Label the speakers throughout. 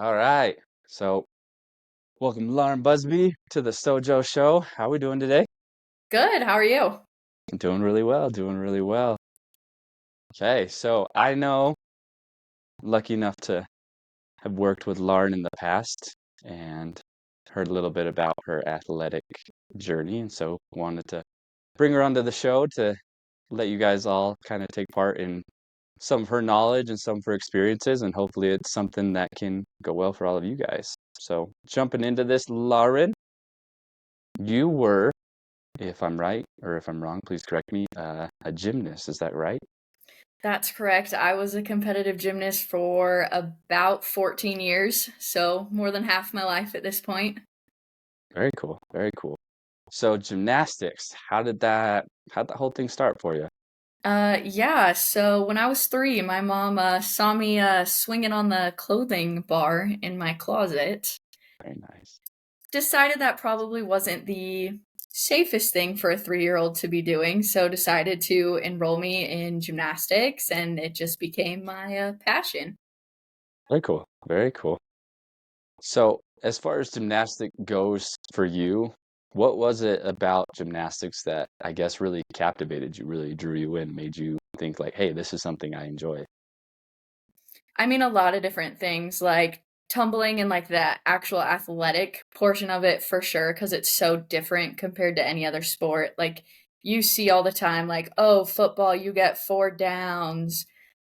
Speaker 1: All right. So, welcome, Lauren Busbee, to the Sojo Show. How are we doing today?
Speaker 2: Good. How are you?
Speaker 1: Doing really well, doing really well. Okay, so I know, lucky enough to have worked with Lauren in the past and heard a little bit about her athletic journey, and so wanted to bring her onto the show to let you guys all kind of take part in some of her knowledge and some of her experiences, and hopefully it's something that can go well for all of you guys. So, jumping into this, Lauren, you were, if I'm right or if I'm wrong, please correct me, a gymnast, is that right?
Speaker 2: That's correct. I was a competitive gymnast for about 14 years, so more than half my life at this point.
Speaker 1: Very cool, very cool. So gymnastics, how'd that whole thing start for you?
Speaker 2: Yeah, so when I was 3, my mom saw me swinging on the clothing bar in my closet.
Speaker 1: Very nice.
Speaker 2: Decided that probably wasn't the safest thing for a 3-year-old to be doing, so decided to enroll me in gymnastics, and it just became my passion.
Speaker 1: Very cool, very cool. So as far as gymnastic goes for you, what was it about gymnastics that I guess really captivated you, really drew you in, made you think like, hey, this is something I enjoy?
Speaker 2: I mean, a lot of different things, like tumbling and like the actual athletic portion of it for sure, because it's so different compared to any other sport. Like you see all the time, like, oh, football, you get 4 downs,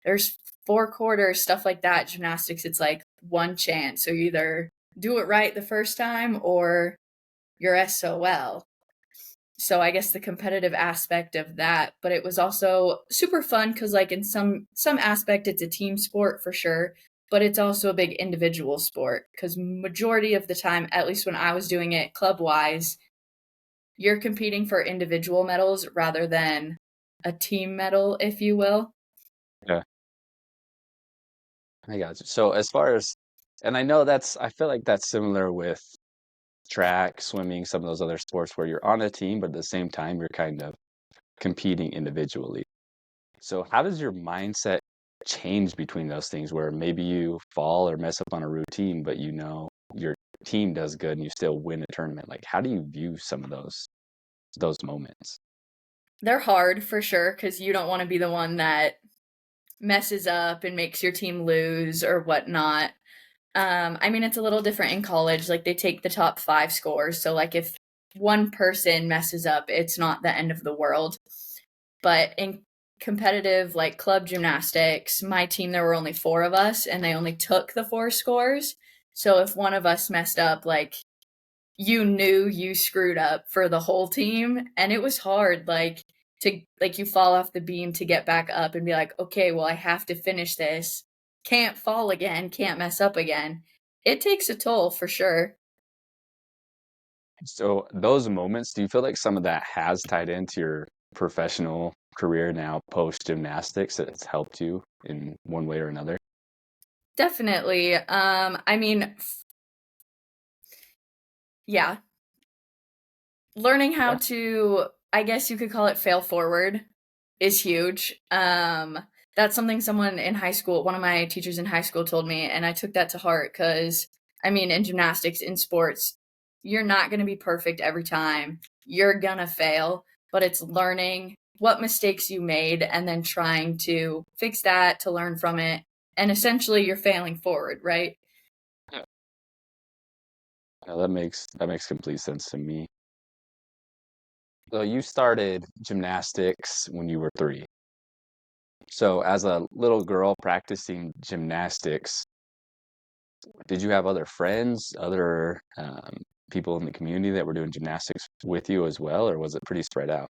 Speaker 2: there's 4 quarters, stuff like that. Gymnastics, it's like one chance. So you either do it right the first time or you're SOL. So I guess the competitive aspect of that, but it was also super fun because like in some aspect it's a team sport for sure, but it's also a big individual sport because majority of the time, at least when I was doing it club wise, you're competing for individual medals rather than a team medal, if you will.
Speaker 1: Yeah, I got you. So as far as, and I know I feel like that's similar with track, swimming, some of those other sports where you're on a team, but at the same time, you're kind of competing individually. So, how does your mindset change between those things where maybe you fall or mess up on a routine, but you know your team does good and you still win a tournament? Like, how do you view some of those moments?
Speaker 2: They're hard for sure because you don't want to be the one that messes up and makes your team lose or whatnot. I mean, it's a little different in college. Like they take the top 5 scores. So like if one person messes up, it's not the end of the world. But in competitive like club gymnastics, my team there were only 4 of us and they only took the 4 scores. So if one of us messed up, like you knew you screwed up for the whole team and it was hard to like you fall off the beam to get back up and be like, "Okay, well I have to finish this. Can't fall again, can't mess up again." It takes a toll for sure.
Speaker 1: So, those moments, do you feel like some of that has tied into your professional career now post gymnastics? It's helped you in one way or another?
Speaker 2: Definitely. I mean, yeah, learning how
Speaker 1: Yeah.
Speaker 2: to, I guess you could call it fail forward is huge. That's something someone in high school, one of my teachers in high school told me, and I took that to heart because, I mean, in gymnastics, in sports, you're not going to be perfect every time. You're going to fail, but it's learning what mistakes you made and then trying to fix that to learn from it. And essentially, you're failing forward, right?
Speaker 1: Yeah, that makes complete sense to me. So you started gymnastics when you were 3. So as a little girl practicing gymnastics, did you have other friends, other people in the community that were doing gymnastics with you as well, or was it pretty spread out?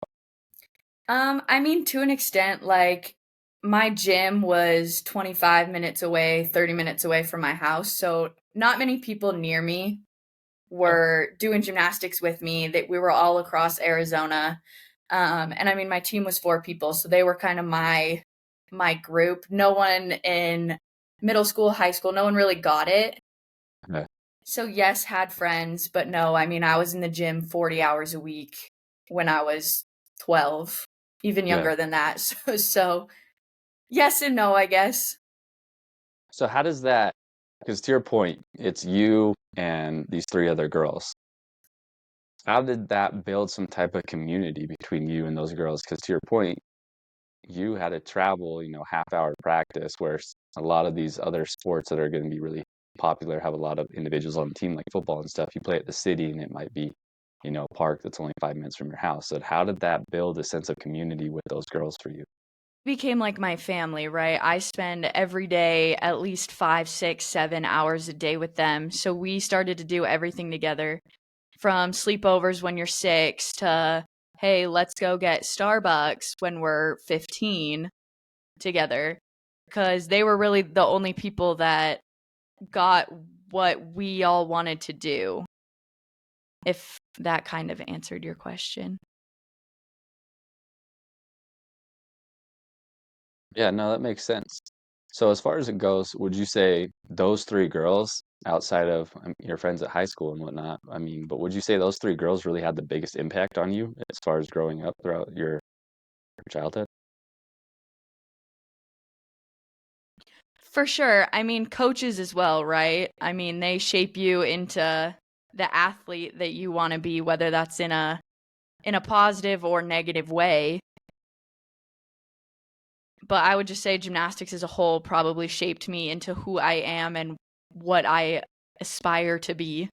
Speaker 2: I mean, to an extent, like my gym was 25 minutes away, 30 minutes away from my house. So not many people near me
Speaker 1: Yeah.
Speaker 2: were doing gymnastics with me. That we were all across Arizona. And I mean, my team was 4 people, so they were kind of my group. No one in middle school, high school, no one really got it.
Speaker 1: Yeah.
Speaker 2: So yes, had friends, but no, I mean, I was in the gym 40 hours a week when I was 12, even
Speaker 1: Yeah.
Speaker 2: younger than that. So yes and no, I guess.
Speaker 1: So how does that because to your point, it's you and these three other girls. How did that build some type of community between you and those girls? Because to your point, you had to travel, half-hour practice, where a lot of these other sports that are going to be really popular have a lot of individuals on the team, like football and stuff. You play at the city, and it might be, a park that's only 5 minutes from your house. So how did that build a sense of community with those girls for you?
Speaker 2: Became like my family, right? I spend every day at least 5, 6, 7 hours a day with them. So we started to do everything together from sleepovers when you're 6 to, hey, let's go get Starbucks when we're 15 together. Because they were really the only people that got what we all wanted to do, if that kind of answered your question.
Speaker 1: Yeah, no, that makes sense. So as far as it goes, would you say those three girls, outside of your friends at high school and whatnot, but would you say those three girls really had the biggest impact on you as far as growing up throughout your childhood?
Speaker 2: For sure. I mean, coaches as well, right? I mean, they shape you into the athlete that you want to be, whether that's in a positive or negative way. But I would just say gymnastics as a whole probably shaped me into who I am and what I aspire to be.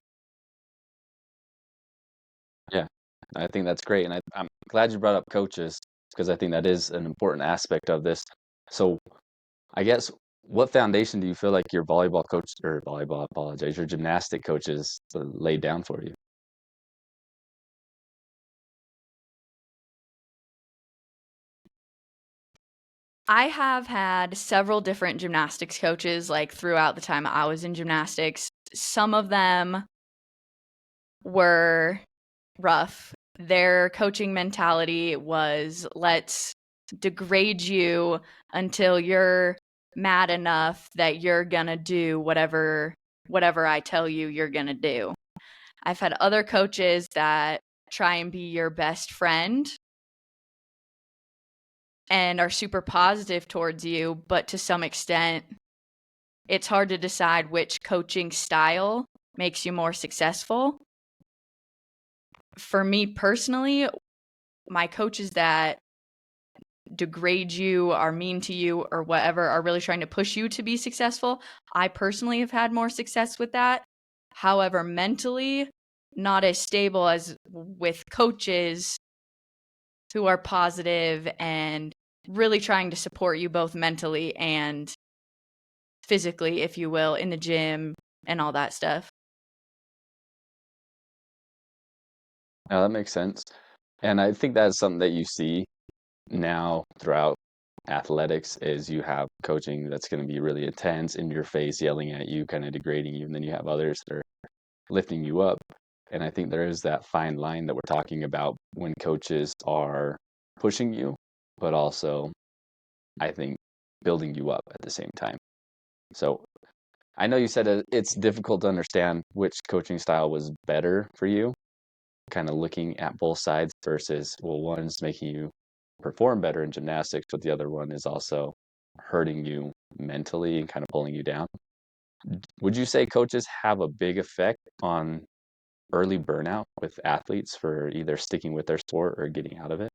Speaker 1: Yeah, I think that's great, and I'm glad you brought up coaches because I think that is an important aspect of this. So I guess what foundation do you feel like your volleyball coach or volleyball, apologize, your gymnastic coaches laid down for you?
Speaker 2: I have had several different gymnastics coaches like throughout the time I was in gymnastics. Some of them were rough. Their coaching mentality was let's degrade you until you're mad enough that you're gonna do whatever I tell you you're gonna do. I've had other coaches that try and be your best friend and are super positive towards you, but to some extent it's hard to decide which coaching style makes you more successful. For me personally, my coaches that degrade you, are mean to you, or whatever, are really trying to push you to be successful. I personally have had more success with that. However, mentally, not as stable as with coaches who are positive and really trying to support you both mentally and physically, if you will, in the gym and all that stuff.
Speaker 1: No, that makes sense. And I think that's something that you see now throughout athletics is you have coaching that's going to be really intense, in your face, yelling at you, kind of degrading you, and then you have others that are lifting you up. And I think there is that fine line that we're talking about when coaches are pushing you, but also, I think, building you up at the same time. So I know you said it's difficult to understand which coaching style was better for you, kind of looking at both sides versus, well, one's making you perform better in gymnastics, but the other one is also hurting you mentally and kind of pulling you down. Would you say coaches have a big effect on early burnout with athletes for either sticking with their sport or getting out of it?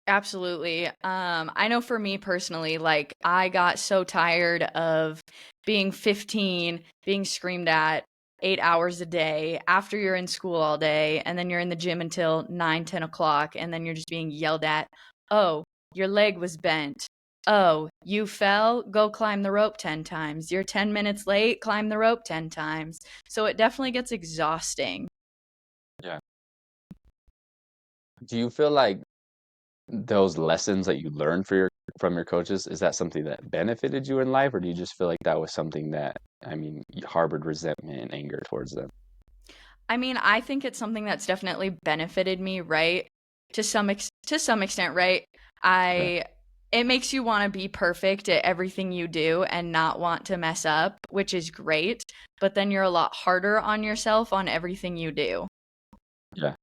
Speaker 2: Absolutely. I know for me personally, like I got so tired of being 15, being screamed at 8 hours a day after you're in school all day, and then you're in the gym until 9, 10 o'clock, and then you're just being yelled at. Oh, your leg was bent. Oh, you fell? Go climb the rope 10 times. You're 10 minutes late, climb the rope 10 times. So it definitely gets exhausting.
Speaker 1: Yeah. Do you feel like those lessons that you learned from your coaches, is that something that benefited you in life, or do you just feel like that was something that, you harbored resentment and anger towards them?
Speaker 2: I mean, I think it's something that's definitely benefited me, right? To some extent, right?
Speaker 1: Yeah.
Speaker 2: I It makes you want to be perfect at everything you do and not want to mess up, which is great, but then you're a lot harder on yourself on everything you do.
Speaker 1: Yeah.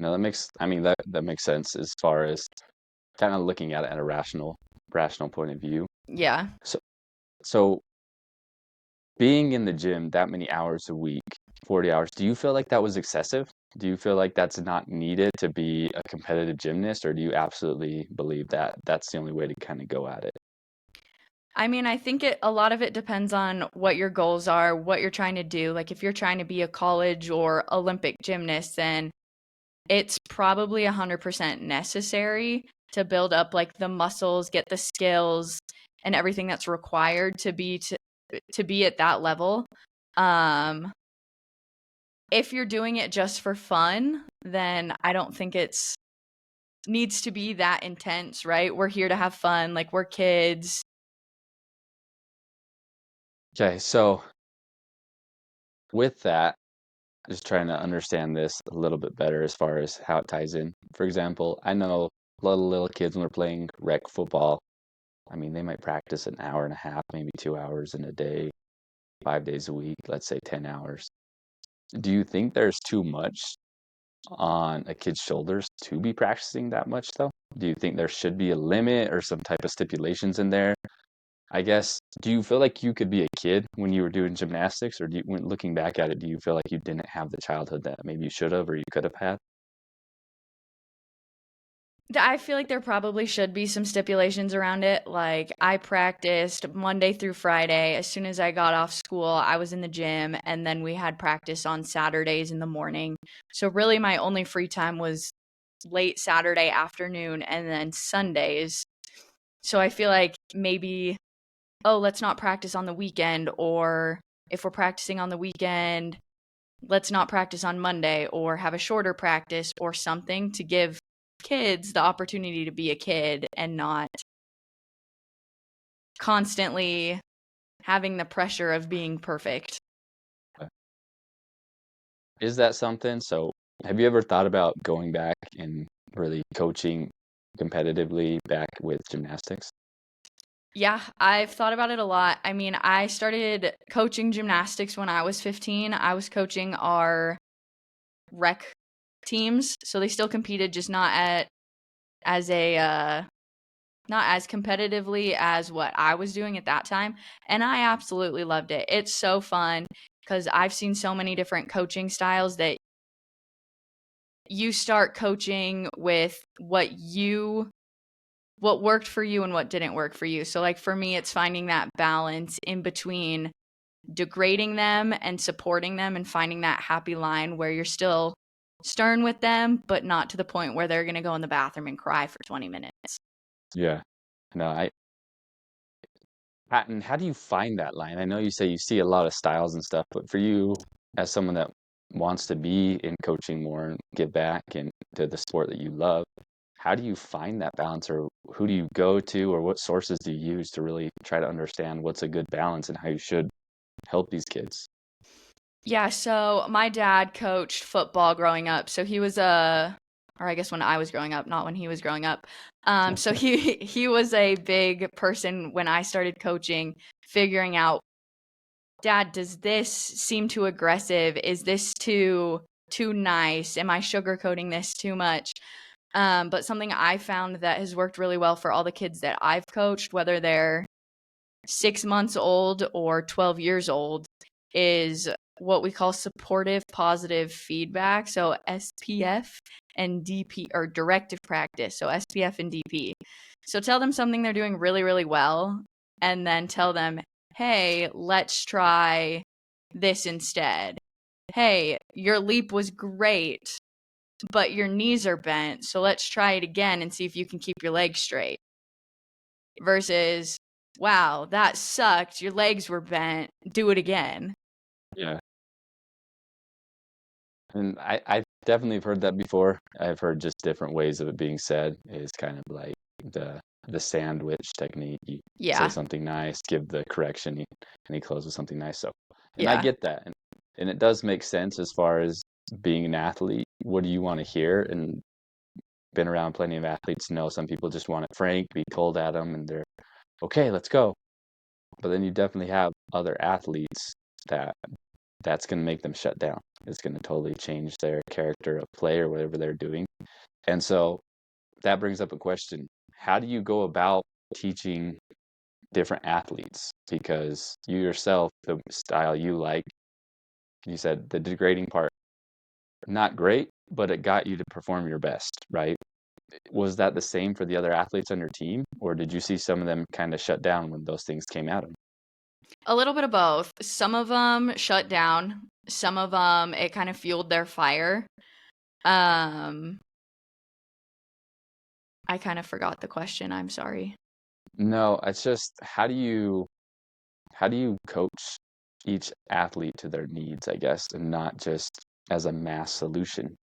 Speaker 1: No, that makes sense as far as kind of looking at it at a rational point of view.
Speaker 2: Yeah.
Speaker 1: So so being in the gym that many hours a week, 40 hours, do you feel like that was excessive? Do you feel like that's not needed to be a competitive gymnast, or do you absolutely believe that that's the only way to kind of go at it?
Speaker 2: I mean, I think a lot of it depends on what your goals are, what you're trying to do. Like if you're trying to be a college or Olympic gymnast, then it's probably 100% necessary to build up like the muscles, get the skills and everything that's required to be at that level. Um if you're doing it just for fun, then I don't think it's needs to be that intense, right? We're here to have fun, like we're kids.
Speaker 1: Okay, so with that, just trying to understand this a little bit better as far as how it ties in. For example, I know little kids when they're playing rec football. I mean, they might practice an hour and a half, maybe 2 hours in a day, 5 days a week, let's say 10 hours. Do you think there's too much on a kid's shoulders to be practicing that much, though? Do you think there should be a limit or some type of stipulations in there? I guess, do you feel like you could be a kid when you were doing gymnastics, or when looking back at it, do you feel like you didn't have the childhood that maybe you should have or you could have had?
Speaker 2: I feel like there probably should be some stipulations around it. Like, I practiced Monday through Friday. As soon as I got off school, I was in the gym, and then we had practice on Saturdays in the morning. So, really, my only free time was late Saturday afternoon and then Sundays. So, I feel like maybe, oh, let's not practice on the weekend, or if we're practicing on the weekend, let's not practice on Monday or have a shorter practice or something to give kids the opportunity to be a kid and not constantly having the pressure of being perfect.
Speaker 1: Is that something? So, have you ever thought about going back and really coaching competitively back with gymnastics?
Speaker 2: Yeah, I've thought about it a lot. I mean, I started coaching gymnastics when I was 15. I was coaching our rec teams, so they still competed, just not at as a not as competitively as what I was doing at that time, and I absolutely loved it. It's so fun because I've seen so many different coaching styles that you start coaching with what worked for you and what didn't work for you. So like for me, it's finding that balance in between degrading them and supporting them and finding that happy line where you're still stern with them, but not to the point where they're going to go in the bathroom and cry for 20 minutes.
Speaker 1: Yeah. No, and how do you find that line? I know you say you see a lot of styles and stuff, but for you, as someone that wants to be in coaching more and give back and to the sport that you love, how do you find that balance, or who do you go to, or what sources do you use to really try to understand what's a good balance and how you should help these kids?
Speaker 2: Yeah, so my dad coached football growing up. So he was a or I guess when I was growing up, not when he was growing up. So he was a big person when I started coaching, figuring out, Dad, does this seem too aggressive? Is this too nice? Am I sugarcoating this too much? But something I found that has worked really well for all the kids that I've coached, whether they're 6 months old or 12 years old, is what we call supportive positive feedback. So SPF and DP, or directive practice. So SPF and DP. So tell them something they're doing really, really well, and then tell them, hey, let's try this instead. Hey, your leap was great, but your knees are bent. So let's try it again and see if you can keep your legs straight. Versus, wow, that sucked. Your legs were bent. Do it again.
Speaker 1: Yeah. And I definitely have heard that before. I've heard just different ways of it being said is kind of like the sandwich technique. You say
Speaker 2: Yeah.
Speaker 1: something nice, give the correction, and he closes with something nice. So, and I
Speaker 2: Yeah.
Speaker 1: get that, and it does make sense as far as being an athlete. What do you want to hear? And been around plenty of athletes know some people just want it frank, be told at them, and they're okay, let's go. But then you definitely have other athletes that that's going to make them shut down. It's going to totally change their character of play or whatever they're doing. And so that brings up a question. How do you go about teaching different athletes because you yourself, the style you like, you said the degrading part, not great, but it got you to perform your best, right? Was that the same for the other athletes on your team, or did you see some of them kind of shut down when those things came at them?
Speaker 2: A little bit of both. Some of them shut down. Some of them, it kind of fueled their fire. Um, I kind of forgot the question. I'm sorry.
Speaker 1: No, it's just how do you coach each athlete to their needs, I guess, and not just as a mass solution?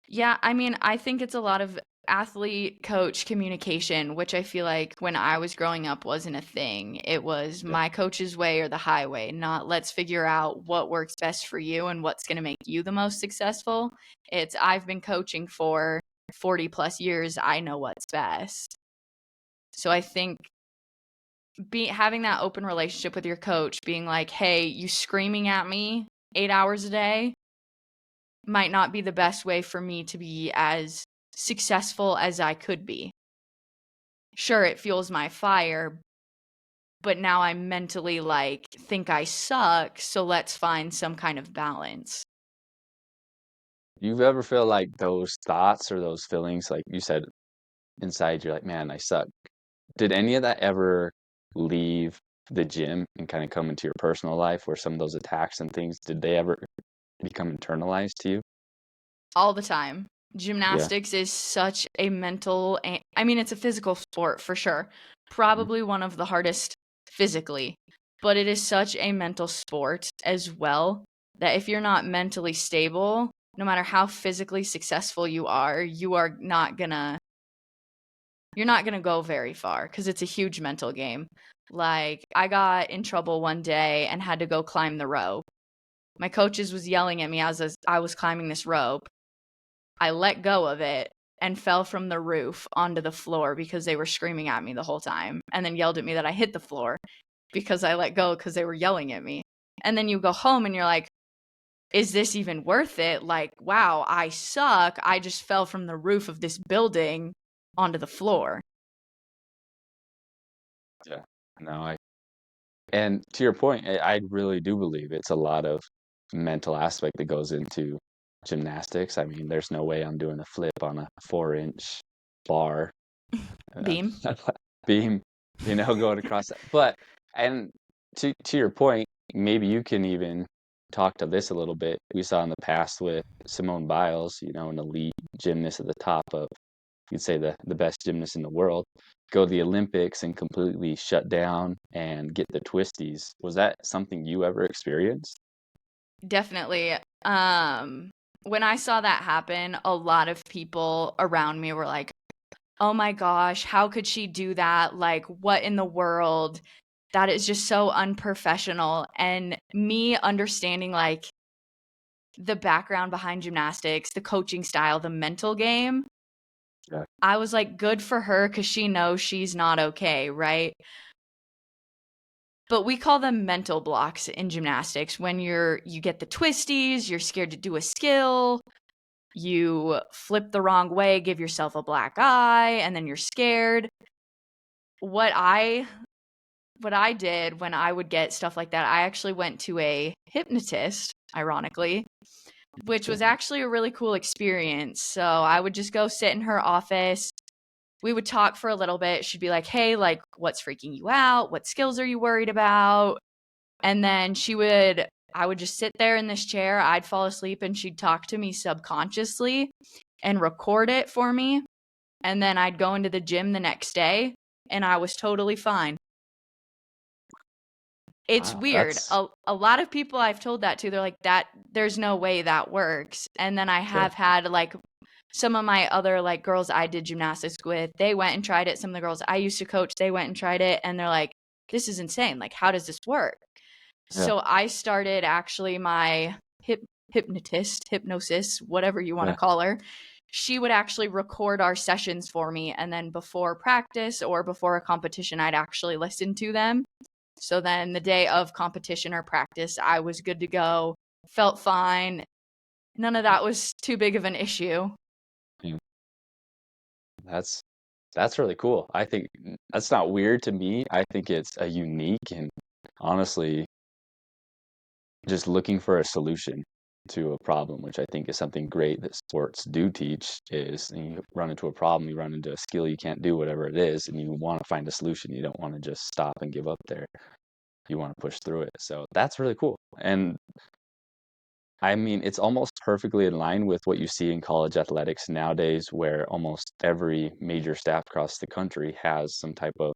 Speaker 2: Yeah, I mean, I think it's a lot of athlete coach communication, which I feel like when I was growing up wasn't a thing. It was
Speaker 1: Yeah.
Speaker 2: my coach's way or the highway, not let's figure out what works best for you and what's going to make you the most successful. It's I've been coaching for 40 plus years. I know what's best. So I think having that open relationship with your coach, being like, "Hey, you screaming at me 8 hours a day might not be the best way for me to be as successful as I could be. Sure, it fuels my fire, but now I mentally like think I suck, so let's find some kind of balance."
Speaker 1: You've ever feel like those thoughts or those feelings, like you said inside, you're like, man, I suck. Did any of that ever leave the gym and kind of come into your personal life where some of those attacks and things, did they ever become internalized to you?
Speaker 2: All the time.
Speaker 1: Yeah.
Speaker 2: Gymnastics is such a mental, I mean, it's a physical sport for sure.
Speaker 1: Mhm.
Speaker 2: Probably one of the hardest physically, but it is such a mental sport as well that if you're not mentally stable, no matter how physically successful you are not gonna you're not gonna go very far because it's a huge mental game. Like, I got in trouble one day and had to go climb the rope. My coaches was yelling at me as I was climbing this rope. I let go of it and fell from the roof onto the floor because they were screaming at me the whole time, and then yelled at me that I hit the floor because I let go because they were yelling at me. And then you go home and you're like, is this even worth it? Like, wow, I suck. I just fell from the roof of this building onto the floor.
Speaker 1: Yeah. No, and to your point, I really do believe it's a lot of mental aspect that goes into gymnastics. I mean, there's no way I'm doing a flip on a 4-inch bar uh,
Speaker 2: Beam.
Speaker 1: beam, going across that. But and to your point, maybe you can even talk to this a little bit. We saw in the past with Simone Biles, an elite gymnast at the top of, you'd say the best gymnast in the world, go to the Olympics and completely shut down and get the twisties. Was that something you ever experienced?
Speaker 2: Definitely. When I saw that happen, a lot of people around me were like, oh my gosh, how could she do that? Like, what in the world? That is just so unprofessional. And me understanding like the background behind gymnastics, the coaching style, the mental game,
Speaker 1: Yeah,
Speaker 2: I was like, good for her because she knows she's not okay, right? But we call them mental blocks in gymnastics. When you get the twisties, you're scared to do a skill, you flip the wrong way, give yourself a black eye, and then you're scared. What I what I did when I would get stuff like that, I actually went to a hypnotist, ironically, which was
Speaker 1: interesting.
Speaker 2: actually a really cool experience. So I would just go sit in her office. We would talk for a little bit. She'd be like, hey, like, what's freaking you out? What skills are you worried about? And then I would just sit there in this chair. I'd fall asleep and she'd talk to me subconsciously and record it for me. And then I'd go into the gym the next day and I was totally fine. It's
Speaker 1: Wow,
Speaker 2: weird.
Speaker 1: that's
Speaker 2: A lot of people I've told that to, they're like, that there's no way that works. And then I
Speaker 1: yeah,
Speaker 2: have had like some of my other like girls I did gymnastics with, they went and tried it. Some of the girls I used to coach, they went and tried it and they're like, this is insane. Like, how does this work?
Speaker 1: yeah,
Speaker 2: So I started actually my hypnosis, whatever you want to
Speaker 1: yeah.
Speaker 2: call her. She would actually record our sessions for me. And then before practice or before a competition, I'd actually listen to them. So then the day of competition or practice, I was good to go, felt fine. None of that was too big of an issue.
Speaker 1: Yeah. That's really cool. I think that's not weird to me. I think it's a unique and honestly just looking for a solution to a problem, which I think is something great that sports do teach is you run into a problem, you run into a skill you can't do, whatever it is, and you want to find a solution. You don't want to just stop and give up there. You want to push through it. So that's really cool. And I mean, it's almost perfectly in line with what you see in college athletics nowadays, where almost every major staff across the country has some type of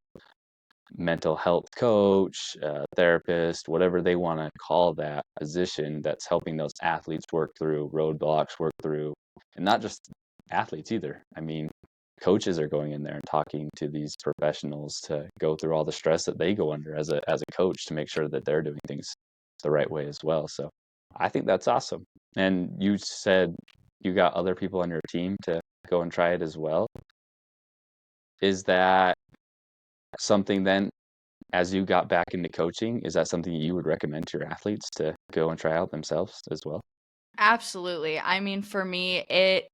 Speaker 1: mental health coach, therapist, whatever they want to call that position that's helping those athletes work through roadblocks, work through, and not just athletes either. I mean, coaches are going in there and talking to these professionals to go through all the stress that they go under as a coach to make sure that they're doing things the right way as well. So I think that's awesome. And you said you got other people on your team to go and try it as well. Is that something then as you got back into coaching, is that something you would recommend to your athletes to go and try out themselves as well?
Speaker 2: Absolutely. I mean, for me, it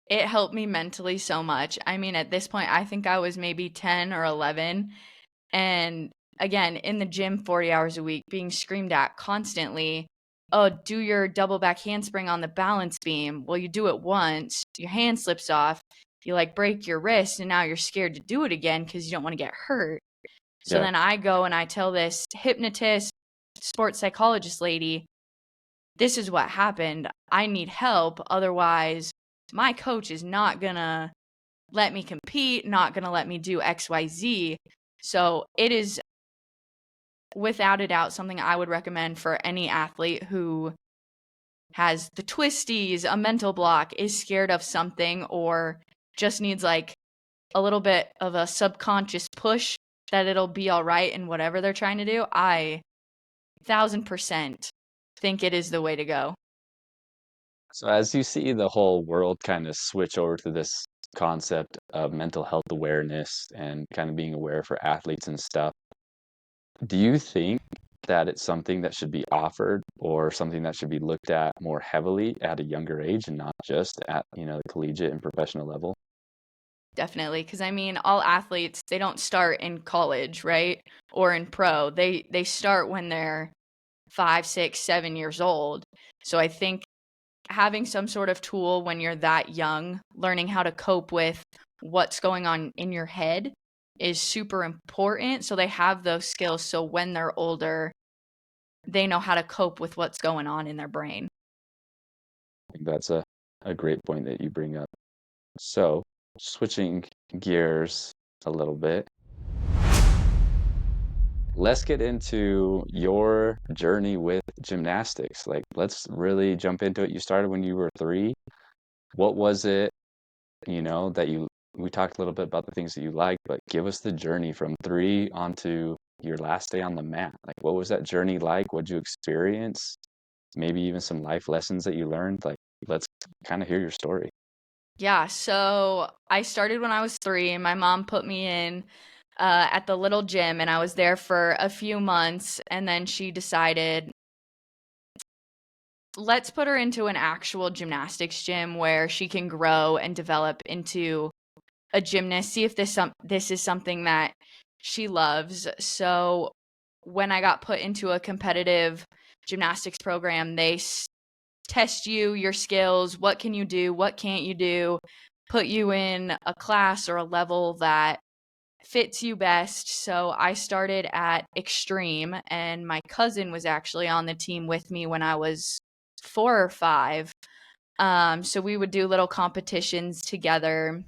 Speaker 2: helped me mentally so much. I mean, at this point, I think I was maybe 10 or 11. And again, in the gym 40 hours a week, being screamed at constantly, oh, do your double back handspring on the balance beam. Well, you do it once, your hand slips off, you like break your wrist, and now you're scared to do it again because you don't want to get hurt. So
Speaker 1: Yeah,
Speaker 2: then I go and I tell this hypnotist, sports psychologist lady, this is what happened. I need help. Otherwise, my coach is not going to let me compete, not going to let me do XYZ. So it is without a doubt something I would recommend for any athlete who has the twisties, a mental block, is scared of something, or just needs like a little bit of a subconscious push that it'll be all right in whatever they're trying to do. I 1000% think it is the way to go.
Speaker 1: so as you see the whole world kind of switch over to this concept of mental health awareness and kind of being aware for athletes and stuff, do you think that it's something that should be offered or something that should be looked at more heavily at a younger age and not just at, the collegiate and professional level?
Speaker 2: Definitely, because I mean, all athletes, they don't start in college, right? Or in pro. They start when they're 5, 6, 7 years old. So I think having some sort of tool when you're that young, learning how to cope with what's going on in your head is super important. So they have those skills. So when they're older, they know how to cope with what's going on in their brain.
Speaker 1: I think that's a great point that you bring up. So, switching gears a little bit, let's get into your journey with gymnastics. Like, let's really jump into it. You started when you were 3. What was it, that we talked a little bit about the things that you liked, but give us the journey from 3 onto your last day on the mat. Like, what was that journey like? What'd you experience? Maybe even some life lessons that you learned. Like, let's kind of hear your story.
Speaker 2: Yeah, so I started when I was 3, and my mom put me in at the little gym, and I was there for a few months, and then she decided, let's put her into an actual gymnastics gym where she can grow and develop into a gymnast, see if this is something that she loves. So when I got put into a competitive gymnastics program, they test you, your skills, what can you do, what can't you do, put you in a class or a level that fits you best. So I started at extreme, and my cousin was actually on the team with me when I was 4 or 5. So we would do little competitions together.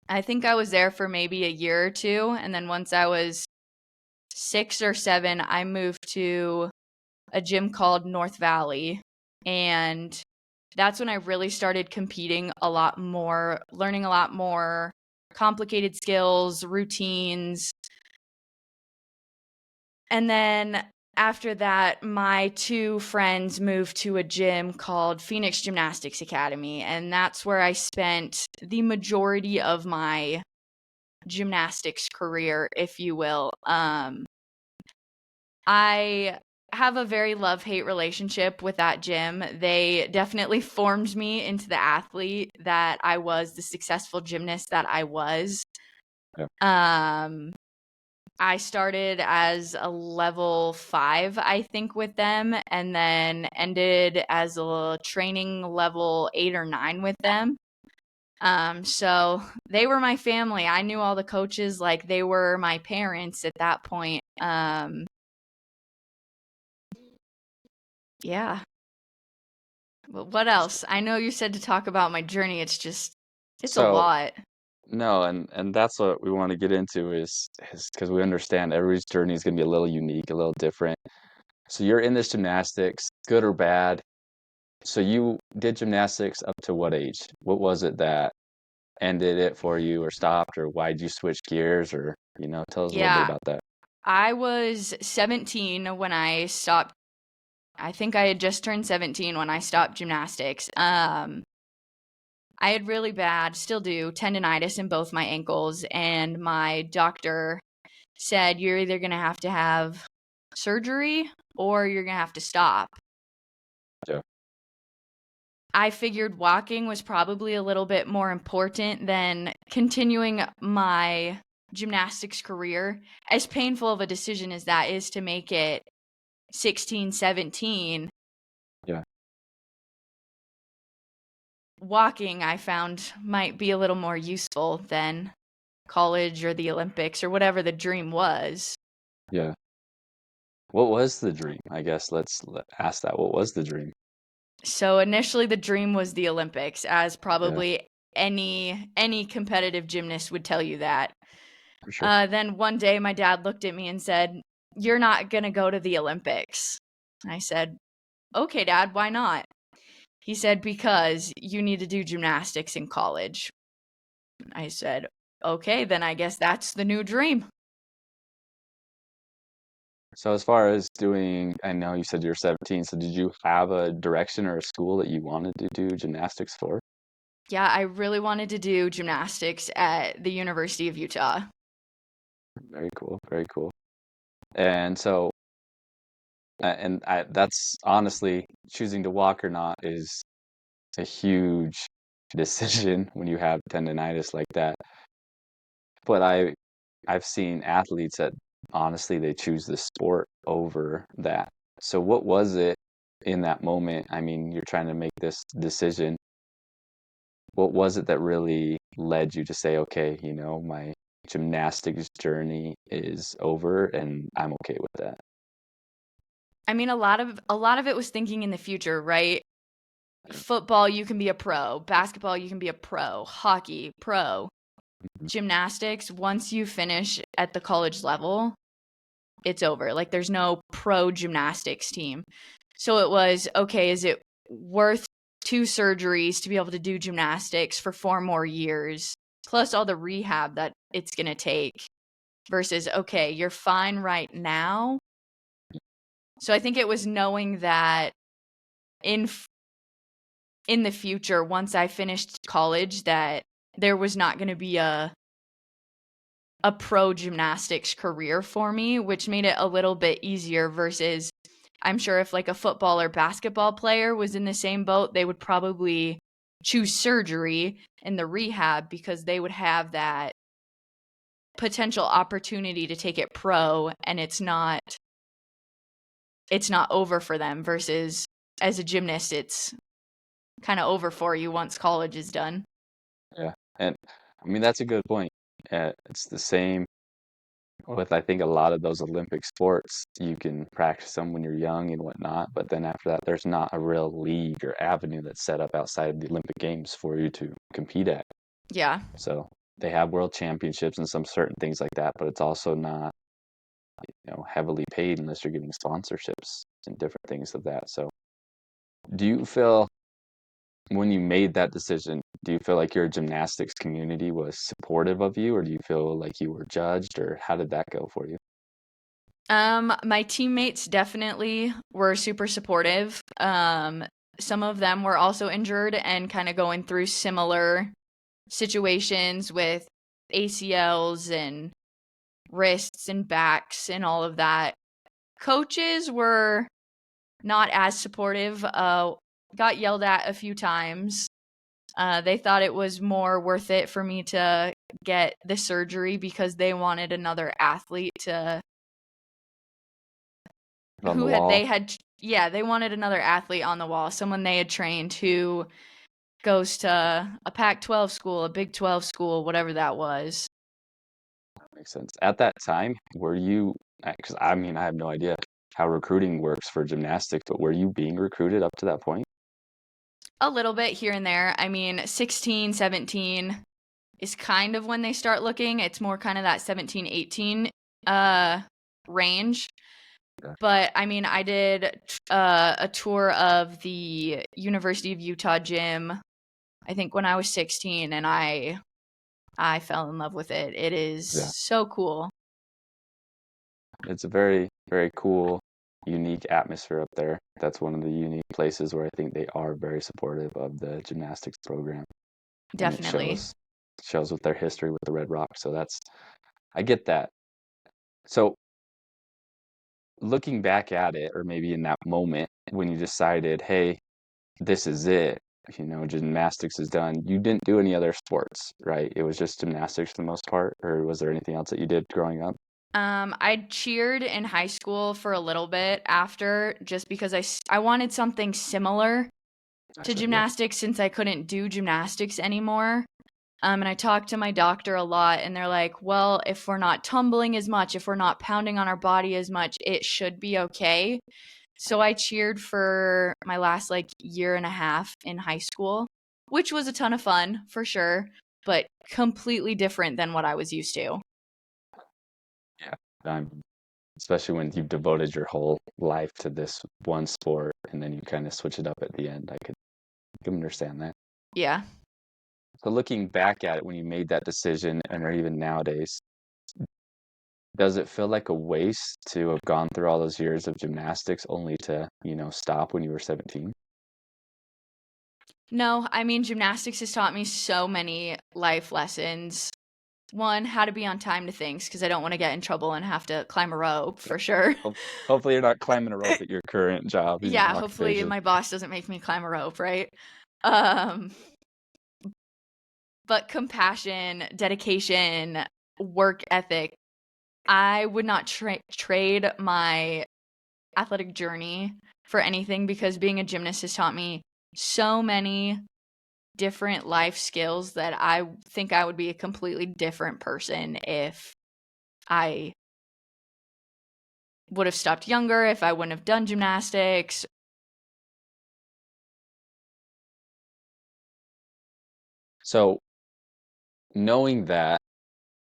Speaker 2: I think I was there for maybe a year or two, and then once I was 6 or 7, I moved to a gym called North Valley, and that's when I really started competing a lot more, learning a lot more complicated skills, routines. And then after that, my 2 friends moved to a gym called Phoenix Gymnastics Academy, and that's where I spent the majority of my gymnastics career, if you will. I have a very love-hate relationship with that gym. They definitely formed me into the athlete that I was, the successful gymnast that I was.
Speaker 1: Yeah.
Speaker 2: Um, I started as a level 5, I think, with them, and then ended as a training level 8 or 9 with them. So they were my family. I knew all the coaches like they were my parents at that point. Yeah. What else? I know you said to talk about my journey. It's a
Speaker 1: So
Speaker 2: lot.
Speaker 1: no, and that's what we want to get into is because we understand everybody's journey is going to be a little unique, a little different. So you're in this gymnastics, good or bad. So you did gymnastics up to what age? What was it that ended it for you or stopped, or why did you switch gears, or tell us a little bit
Speaker 2: Yeah.
Speaker 1: about that.
Speaker 2: I was 17 when I stopped. I think I had just turned 17 when I stopped gymnastics. I had really bad, still do, tendonitis in both my ankles, and my doctor said, you're either going to have surgery or you're going to have to stop.
Speaker 1: Yeah.
Speaker 2: I figured walking was probably a little bit more important than continuing my gymnastics career. As painful of a decision as that is to make it 16, 17,
Speaker 1: Yeah.
Speaker 2: walking I found might be a little more useful than college or the Olympics or whatever the dream was.
Speaker 1: Yeah. What was the dream? I guess ask that. What was the dream?
Speaker 2: So initially the dream was the Olympics, as
Speaker 1: Yeah,
Speaker 2: probably any competitive gymnast would tell you that.
Speaker 1: for sure.
Speaker 2: Then one day my dad looked at me and said, "You're not going to go to the Olympics." I said, "Okay, Dad, why not?" He said, "Because you need to do gymnastics in college." I said, "Okay, then I guess that's the new dream."
Speaker 1: So as far as doing, I know you said you're 17, so did you have a direction or a school that you wanted to do gymnastics for?
Speaker 2: Yeah, I really wanted to do gymnastics at the University of Utah.
Speaker 1: Very cool, very cool. And so, that's honestly choosing to walk or not is a huge decision when you have tendonitis like that. But I've seen athletes that honestly they choose the sport over that. So what was it in that moment? I mean, you're trying to make this decision. What was it that really led you to say, okay, my gymnastics journey is over and I'm okay with that?
Speaker 2: I mean, a lot of it was thinking in the future, right?
Speaker 1: Yeah.
Speaker 2: Football, you can be a pro. Basketball, you can be a pro. Hockey, pro.
Speaker 1: Mhm.
Speaker 2: Gymnastics, once you finish at the college level, it's over. Like there's no pro gymnastics team. So it was, okay, is it worth 2 surgeries to be able to do gymnastics for 4 more years, plus all the rehab that it's going to take, versus, okay, you're fine right now. So I think it was knowing that in in the future, once I finished college, that there was not going to be a pro gymnastics career for me, which made it a little bit easier versus I'm sure if like a football or basketball player was in the same boat, they would probably choose surgery and the rehab because they would have that potential opportunity to take it pro, and it's not over for them versus as a gymnast it's kind of over for you once college is done.
Speaker 1: Yeah. And I mean, that's a good point. It's the same with, I think, a lot of those Olympic sports. You can practice them when you're young and whatnot, but then after that, there's not a real league or avenue that's set up outside of the Olympic Games for you to compete at.
Speaker 2: Yeah.
Speaker 1: So they have world championships and some certain things like that, but it's also not, heavily paid unless you're getting sponsorships and different things of that. So do you feel when you made that decision, do you feel like your gymnastics community was supportive of you, or do you feel like you were judged, or how did that go for you?
Speaker 2: My teammates definitely were super supportive. Some of them were also injured and kind of going through similar situations with ACLs and wrists and backs and all of that. Coaches were not as supportive. Got yelled at a few times. They thought it was more worth it for me to get the surgery because they wanted another athlete to
Speaker 1: On the
Speaker 2: who had
Speaker 1: wall.
Speaker 2: they had yeah, they wanted another athlete on the wall, someone they had trained who goes to a Pac-12 school, a Big 12 school, whatever that was.
Speaker 1: Makes sense. At that time, were you, because I mean, I have no idea how recruiting works for gymnastics, but were you being recruited up to that point?
Speaker 2: A little bit here and there. I mean, 16, 17 is kind of when they start looking. It's more kind of that 17, 18 uh range.
Speaker 1: Yeah.
Speaker 2: But I mean, I did a tour of the University of Utah gym, I think when I was 16, and I fell in love with it. It is
Speaker 1: Yeah.
Speaker 2: so cool.
Speaker 1: It's a very, very cool, unique atmosphere up there. That's one of the unique places where I think they are very supportive of the gymnastics program, and it
Speaker 2: Definitely.
Speaker 1: shows with their history with the Red Rock. So that's I get that. So looking back at it, or maybe in that moment when you decided, hey, this is it, gymnastics is done. You didn't do any other sports, right? It was just gymnastics for the most part, or was there anything else that you did growing up?
Speaker 2: I cheered in high school for a little bit after just because I wanted something similar to
Speaker 1: Gotcha. Yeah.
Speaker 2: gymnastics since I couldn't do gymnastics anymore. And I talked to my doctor a lot, and they're like, well, if we're not tumbling as much, if we're not pounding on our body as much, it should be okay. So I cheered for my last like year and a half in high school, which was a ton of fun for sure, but completely different than what I was used to.
Speaker 1: Yeah. Especially when you've devoted your whole life to this one sport and then you kind of switch it up at the end. Can understand that.
Speaker 2: Yeah.
Speaker 1: So looking back at it when you made that decision and or even nowadays, does it feel like a waste to have gone through all those years of gymnastics only to, stop when you were 17?
Speaker 2: No, I mean, gymnastics has taught me so many life lessons. One, how to be on time to things because I don't want to get in trouble and have to climb a rope
Speaker 1: Yeah.
Speaker 2: for sure.
Speaker 1: Hopefully you're not climbing a rope at your current job,
Speaker 2: Yeah, hopefully
Speaker 1: occupation.
Speaker 2: my boss doesn't make me climb a rope, right? Um, but compassion, dedication, work ethic. I would not trade my athletic journey for anything because being a gymnast has taught me so many different life skills that I think I would be a completely different person if I would have stopped younger, if I wouldn't have done gymnastics.
Speaker 1: So knowing that,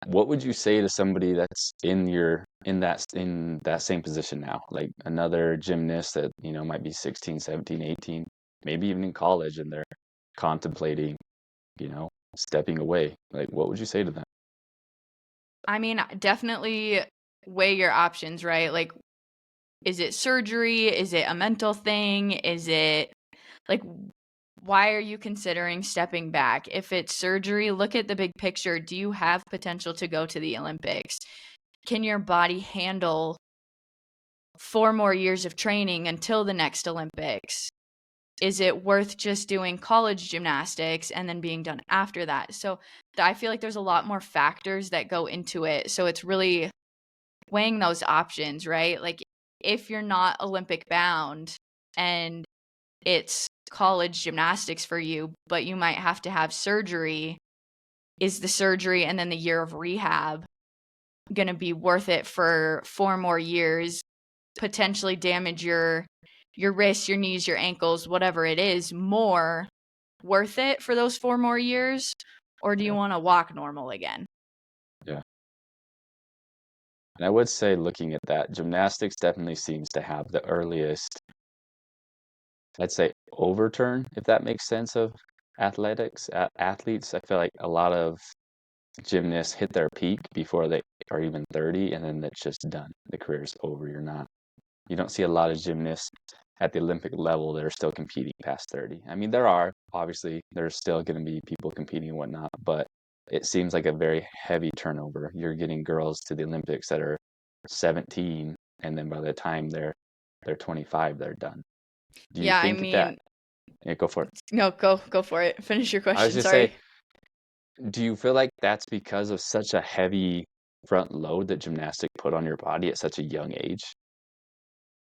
Speaker 1: what would you say to somebody that's in that same position now? Like another gymnast that, might be 16, 17, 18, maybe even in college and they're contemplating, you know, stepping away. Like what would you say to them?
Speaker 2: I mean, definitely weigh your options, right? Like, is it surgery? Is it a mental thing? Is it like, why are you considering stepping back? If it's surgery, look at the big picture. Do you have potential to go to the Olympics? Can your body handle 4 more years of training until the next Olympics? Is it worth just doing college gymnastics and then being done after that? So I feel like there's a lot more factors that go into it. So it's really weighing those options, right? Like if you're not Olympic bound and it's college gymnastics for you, but you might have to have surgery, is the surgery and then the year of rehab going to be worth it for 4 more years, potentially damage your wrists, your knees, your ankles, whatever it is, more worth it for those 4 more years? Or do you
Speaker 1: Yeah.
Speaker 2: want to walk normal again?
Speaker 1: Yeah. And I would say looking at that, gymnastics definitely seems to have the earliest, I'd say, overturn, if that makes sense, of athletes. I feel like a lot of gymnasts hit their peak before they are even 30, and then it's just done. The career's over. You don't see a lot of gymnasts at the Olympic level that are still competing past 30. I mean, there's still going to be people competing and whatnot, but it seems like a very heavy turnover. You're getting girls to the Olympics that are 17, and then by the time they're 25, they're done. Do you
Speaker 2: Yeah, I
Speaker 1: think that
Speaker 2: mean,
Speaker 1: Yeah, go for it.
Speaker 2: No, go for it. Finish your
Speaker 1: I was
Speaker 2: question,
Speaker 1: just say,
Speaker 2: sorry.
Speaker 1: do you feel like that's because of such a heavy front load that gymnastic put on your body at such a young age?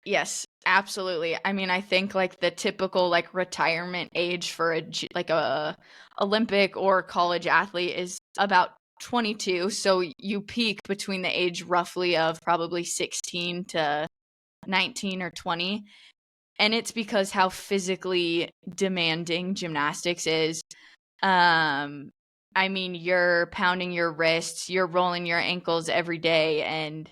Speaker 2: Yes, absolutely. I mean, I think like the typical like retirement age for like a Olympic or college athlete is about 22. So you peak between the age roughly of probably 16 to 19 or 20. And it's because how physically demanding gymnastics is. Um, I mean, you're pounding your wrists, you're rolling your ankles every day, and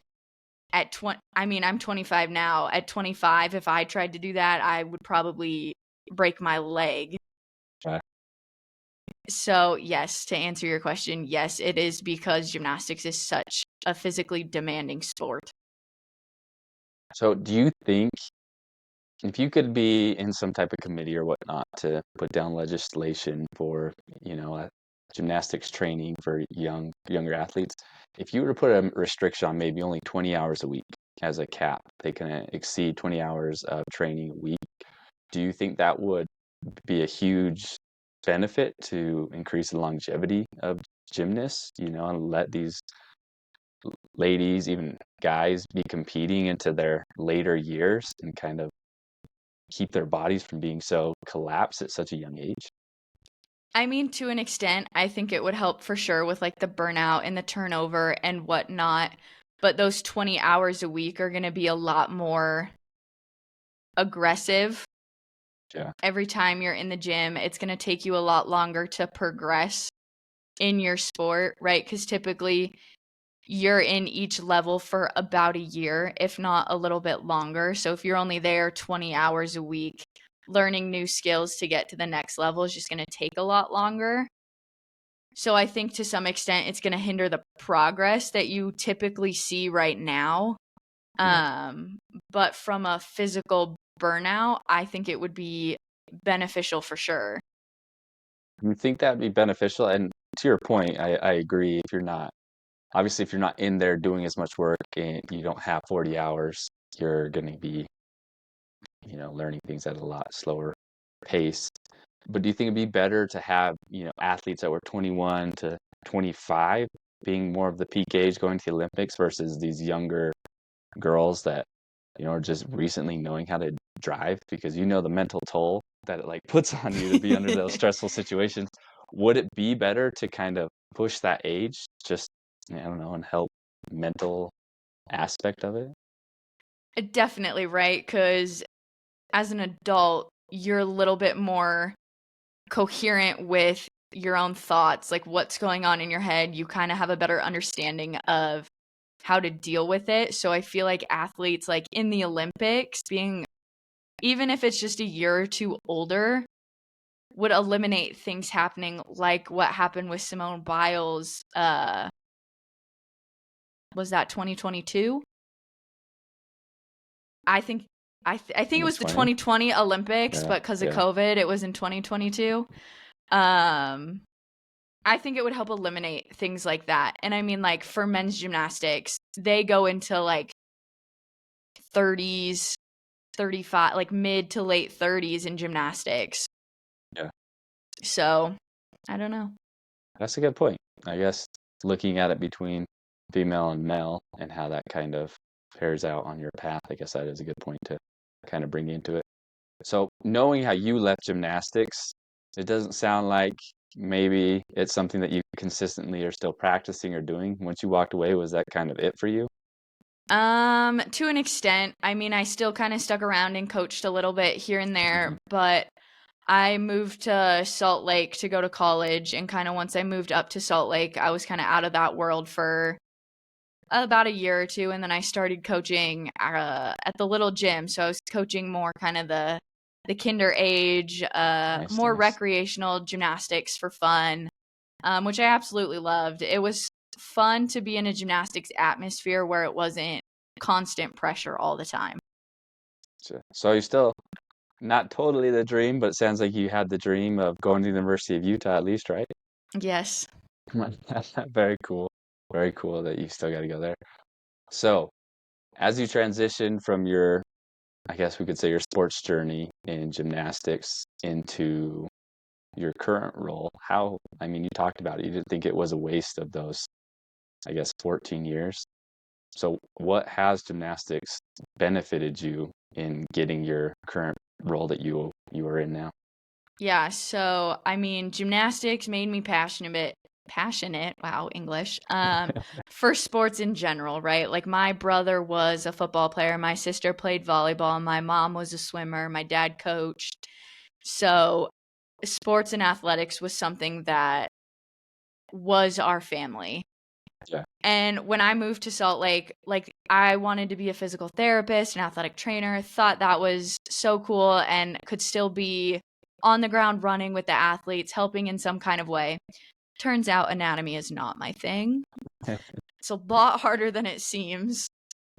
Speaker 2: at 20, I mean, I'm 25 now. At 25, if I tried to do that, I would probably break my leg.
Speaker 1: Uh,
Speaker 2: So, yes, to answer your question, yes, it is because gymnastics is such a physically demanding sport.
Speaker 1: So do you think if you could be in some type of committee or whatnot to put down legislation for, gymnastics training for younger athletes, if you were to put a restriction on maybe only 20 hours a week as a cap, they can exceed 20 hours of training a week. Do you think that would be a huge benefit to increase the longevity of gymnasts, and let these ladies, even guys, be competing into their later years and kind of keep their bodies from being so collapsed at such a young age?
Speaker 2: I mean, to an extent, I think it would help for sure with like the burnout and the turnover and whatnot. But those 20 hours a week are going to be a lot more aggressive
Speaker 1: Yeah,
Speaker 2: every time you're in the gym. It's going to take you a lot longer to progress in your sport, right? Because typically you're in each level for about a year, if not a little bit longer. So if you're only there 20 hours a week, learning new skills to get to the next level is just going to take a lot longer. So I think to some extent it's going to hinder the progress that you typically see right now.
Speaker 1: yeah.
Speaker 2: Um, but from a physical burnout, I think it would be beneficial for sure.
Speaker 1: You think that'd be beneficial? And to your point, I agree. If you're not, obviously, if you're not in there doing as much work and you don't have 40 hours, you're going to be, learning things at a lot slower pace. But do you think it'd be better to have, athletes that were 21 to 25 being more of the peak age going to the Olympics versus these younger girls that, are just recently knowing how to drive because the mental toll that it like puts on you to be under those stressful situations. Would it be better to kind of push that age just, I don't know, and help mental aspect of it?
Speaker 2: Definitely, right? Because as an adult, you're a little bit more coherent with your own thoughts, like what's going on in your head. You kind of have a better understanding of how to deal with it. So I feel like athletes like in the Olympics being even if it's just a year or two older would eliminate things happening like what happened with Simone Biles was that 2022? I think I think it was the
Speaker 1: 2020?
Speaker 2: 2020 Olympics,
Speaker 1: Yeah,
Speaker 2: but cuz of
Speaker 1: yeah,
Speaker 2: COVID it was in 2022. Um I think it would help eliminate things like that. And I mean, like, for men's gymnastics, they go into, like, 30s, 35, like, mid to late 30s in gymnastics.
Speaker 1: yeah.
Speaker 2: So, I don't know.
Speaker 1: That's a good point. I guess looking at it between female and male and how that kind of pairs out on your path, I guess that is a good point to kind of bring into it. So, knowing how you left gymnastics, it doesn't sound like maybe it's something that you consistently are still practicing or doing. Once you walked away, was that kind of it for you?
Speaker 2: To an extent, I mean, I still kinda stuck around and coached a little bit here and
Speaker 1: Mhm.
Speaker 2: there, but I moved to Salt Lake to go to college, and kinda once I moved up to Salt Lake, I was kinda out of that world for about a year or 2, and then I started coaching, at the little gym, so I was coaching more kind of the kinder age,
Speaker 1: Nice,
Speaker 2: more
Speaker 1: nice.
Speaker 2: recreational gymnastics for fun, which I absolutely loved. It was fun to be in a gymnastics atmosphere where it wasn't constant pressure all the time.
Speaker 1: So you still not totally the dream, but it sounds like you had the dream of going to the University of Utah at least, right?
Speaker 2: Yes.
Speaker 1: Very cool. Very cool that you still got to go there. So, as you transition from your I guess we could say, your sports journey in gymnastics into your current role. I mean, you talked about it. You didn't think it was a waste of those, I guess, 14 years. So what has gymnastics benefited you in getting your current role that you are in now?
Speaker 2: Yeah, so I mean, gymnastics made me passionate, wow, English, for sports in general, right? Like my brother was a football player, my sister played volleyball, my mom was a swimmer, my dad coached. So sports and athletics was something that was our family.
Speaker 1: Yeah.
Speaker 2: And when I moved to Salt Lake, like I wanted to be a physical therapist, an athletic trainer, thought that was so cool and could still be on the ground running with the athletes, helping in some kind of way. Turns out anatomy is not my thing. It's a lot harder than it seems.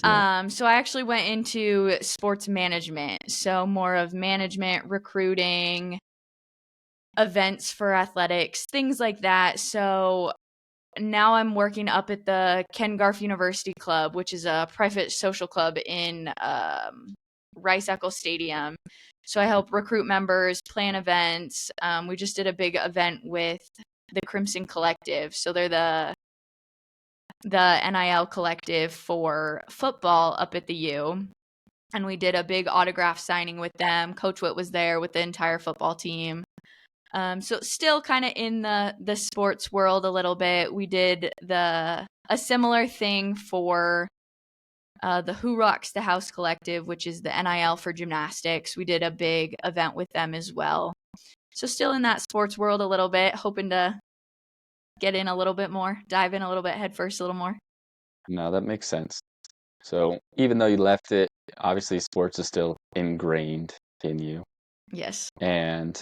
Speaker 1: Yeah.
Speaker 2: So I actually went into sports management. So more of management, recruiting, events for athletics, things like that. So now I'm working up at the Ken Garff University Club, which is a private social club in Rice-Eccless Stadium. So I help recruit members, plan events. We just did a big event with the Crimson Collective. So they're the NIL collective for football up at the U. And we did a big autograph signing with them. Coach Witt was there with the entire football team. So still kind of in the sports world a little bit. We did a similar thing for the Who Rocks the House collective, which is the NIL for gymnastics. We did a big event with them as well. So still in that sports world a little bit, hoping to get in a little bit more, dive in a little bit headfirst a little more.
Speaker 1: No, that makes sense. So even though you left it, obviously sports is still ingrained in you.
Speaker 2: Yes.
Speaker 1: And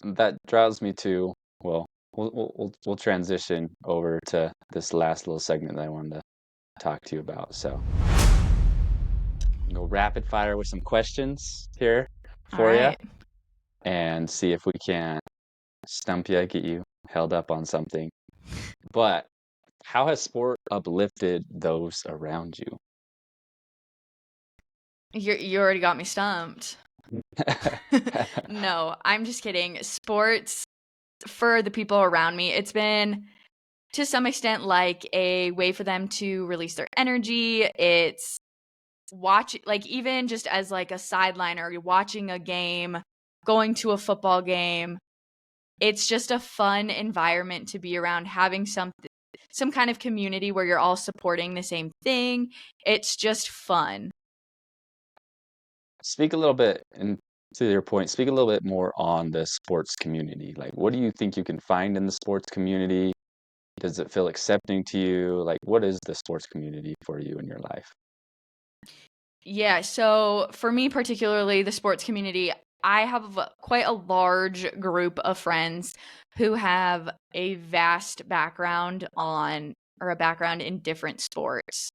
Speaker 1: that draws me to, well, we'll transition over to this last little segment that I wanted to talk to you about. So go rapid fire with some questions here
Speaker 2: All
Speaker 1: for you
Speaker 2: right.
Speaker 1: and see if we can stump you, get you held up on something. But how has sport uplifted those around you?
Speaker 2: You already got me stumped. No, I'm just kidding. Sports for the people around me, it's been to some extent like a way for them to release their energy. It's like even just as like a sideline or you're watching a game, going to a football game. It's just a fun environment to be around, having some kind of community where you're all supporting the same thing. It's just fun.
Speaker 1: Speak a little bit, and to your point, speak a little bit more on the sports community. Like, what do you think you can find in the sports community? Does it feel accepting to you? Like, what is the sports community for you in your life?
Speaker 2: Yeah, so for me particularly, the sports community, I have quite a large group of friends who have a vast background or a background in different sports.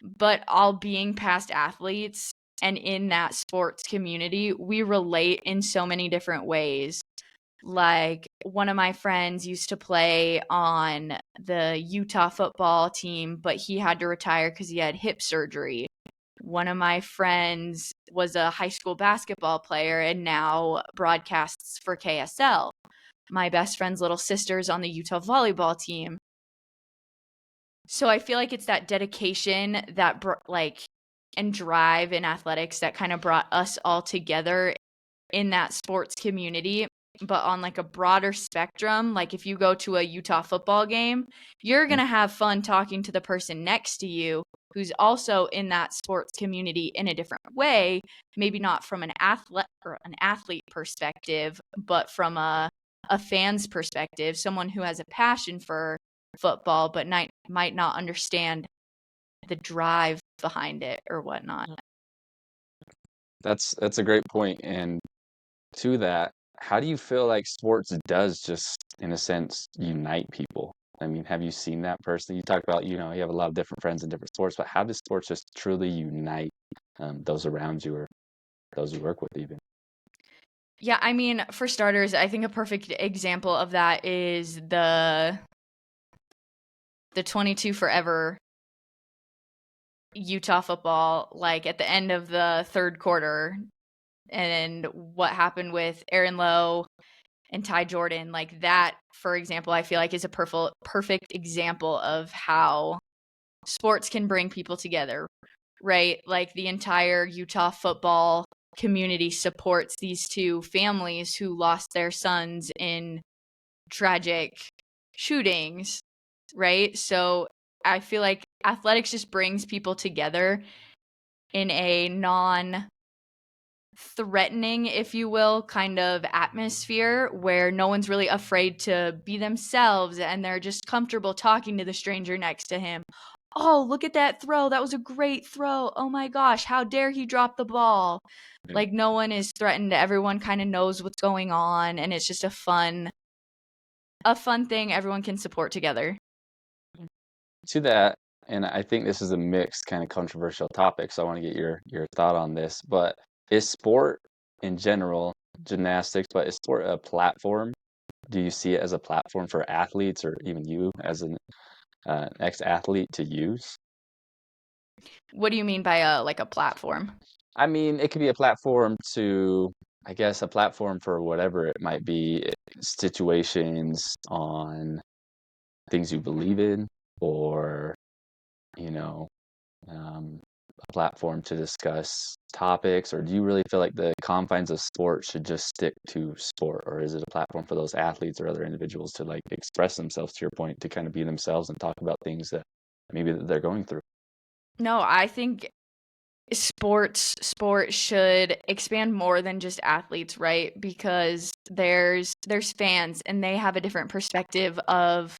Speaker 2: But all being past athletes and in that sports community, we relate in so many different ways. Like one of my friends used to play on the Utah football team, but he had to retire because he had hip surgery. One of my friends was a high school basketball player and now broadcasts for KSL. My best friend's little sister's on the Utah volleyball team. So I feel like it's that dedication that and drive in athletics that kind of brought us all together in that sports community. But on like a broader spectrum, like if you go to a Utah football game, you're going to have fun talking to the person next to you who's also in that sports community in a different way, maybe not from an athlete perspective, but from a fan's perspective, someone who has a passion for football but might not understand the drive behind it or whatnot.
Speaker 1: That's a great point. And to that, how do you feel like sports does just, in a sense, unite people? I mean, have you seen that personally? You talk about, you have a lot of different friends in different sports, but how does sports just truly unite those around you or those you work with even?
Speaker 2: Yeah, I mean, for starters, I think a perfect example of that is the 22 Forever Utah football, like at the end of the third quarter, and what happened with Aaron Lowe and Ty Jordan, like that, for example, I feel like is a perfect example of how sports can bring people together, right? Like the entire Utah football community supports these two families who lost their sons in tragic shootings, right? So I feel like athletics just brings people together in a non threatening, if you will, kind of atmosphere where no one's really afraid to be themselves and they're just comfortable talking to the stranger next to him. Oh, look at that throw. That was a great throw. Oh my gosh, how dare he drop the ball?
Speaker 1: Yeah.
Speaker 2: Like no one is threatened. Everyone kind of knows what's going on and it's just a fun thing everyone can support together.
Speaker 1: To that, and I think this is a mixed kind of controversial topic, so I want to get your thought on this. But is sport in general, gymnastics, but is sport a platform? Do you see it as a platform for athletes or even you as an ex-athlete to use?
Speaker 2: What do you mean by a platform?
Speaker 1: I mean, it could be a platform to, I guess, a platform for whatever it might be, situations on things you believe in, or, you know, um, a platform to discuss topics, or do you really feel like the confines of sport should just stick to sport, or is it a platform for those athletes or other individuals to like express themselves, to your point, to kind of be themselves and talk about things that maybe that they're going through?
Speaker 2: No, I think sport should expand more than just athletes, right? Because there's fans and they have a different perspective of